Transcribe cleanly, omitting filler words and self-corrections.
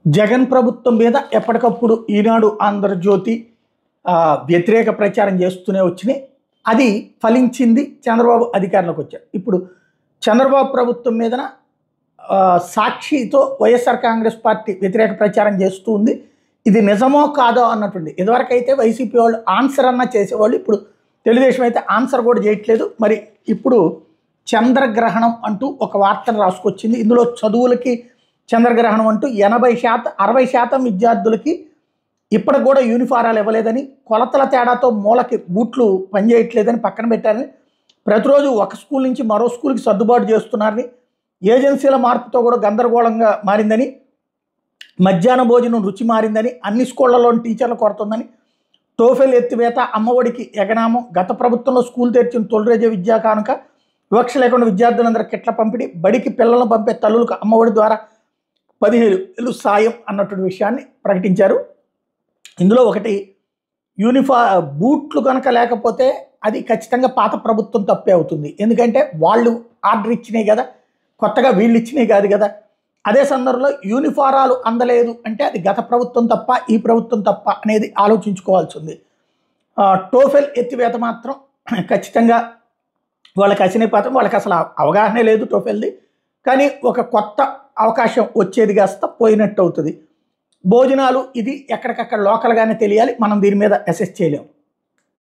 జగన్ ప్రభుత్వం మీద ఎప్పటికప్పుడు ఈనాడు, ఆంధ్రజ్యోతి వ్యతిరేక ప్రచారం చేస్తూనే వచ్చినాయి. అది ఫలించింది. చంద్రబాబు అధికారంలోకి వచ్చారు. ఇప్పుడు చంద్రబాబు ప్రభుత్వం మీదన సాక్షితో వైఎస్ఆర్ కాంగ్రెస్ పార్టీ వ్యతిరేక ప్రచారం చేస్తూ ఉంది. ఇది నిజమో కాదో అన్నట్టుంది. ఇదివరకైతే వైసీపీ వాళ్ళు ఆన్సర్ అన్నా చేసేవాళ్ళు. ఇప్పుడు తెలుగుదేశం అయితే ఆన్సర్ కూడా చేయట్లేదు. మరి ఇప్పుడు చంద్రగ్రహణం అంటూ ఒక వార్తను రాసుకొచ్చింది. ఇందులో చదువులకి చంద్రగ్రహణం అంటూ 60% విద్యార్థులకి ఇప్పటికి కూడా యూనిఫారాలు ఇవ్వలేదని, కొలతల తేడాతో మూలకి బూట్లు పనిచేయట్లేదని పక్కన పెట్టారని, ప్రతిరోజు ఒక స్కూల్ నుంచి మరో స్కూల్కి సర్దుబాటు చేస్తున్నారని, ఏజెన్సీల మార్పుతో కూడా గందరగోళంగా మారిందని, మధ్యాహ్న భోజనం రుచి మారిందని, అన్ని స్కూళ్లలోని టీచర్ల కొరత ఉందని, టోఫెల్ ఎత్తివేత, అమ్మఒడికి ఎగనామం, గత ప్రభుత్వంలో స్కూల్ తెరిచిన తొలిరోజే విద్యా కానుక, వివక్ష లేకుండా విద్యార్థులందరూ కిట్ల పంపిణీ, బడికి పిల్లలను పంపే తల్లులకు అమ్మఒడి ద్వారా 15,000 సాయం అన్నటువంటి విషయాన్ని ప్రకటించారు. ఇందులో ఒకటి బూట్లు కనుక లేకపోతే అది ఖచ్చితంగా పాత ప్రభుత్వం తప్పే అవుతుంది. ఎందుకంటే వాళ్ళు ఆర్డర్ ఇచ్చినాయి కదా, కొత్తగా వీళ్ళు ఇచ్చినాయి కాదు కదా. అదే సందర్భంలో యూనిఫారాలు అందలేదు అంటే అది గత ప్రభుత్వం తప్ప, ఈ ప్రభుత్వం తప్ప అనేది ఆలోచించుకోవాల్సి ఉంది. టోఫెల్ ఎత్తివేత మాత్రం ఖచ్చితంగా వాళ్ళకి అసినపాత్రం, వాళ్ళకి అసలు అవగాహనే లేదు టోఫెల్ది. కానీ ఒక కొత్త అవకాశం వచ్చేది కాస్త పోయినట్టు అవుతుంది. భోజనాలు ఇది ఎక్కడికక్కడ లోకల్గానే తెలియాలి. మనం దీని మీద అసెస్ చేయలేము.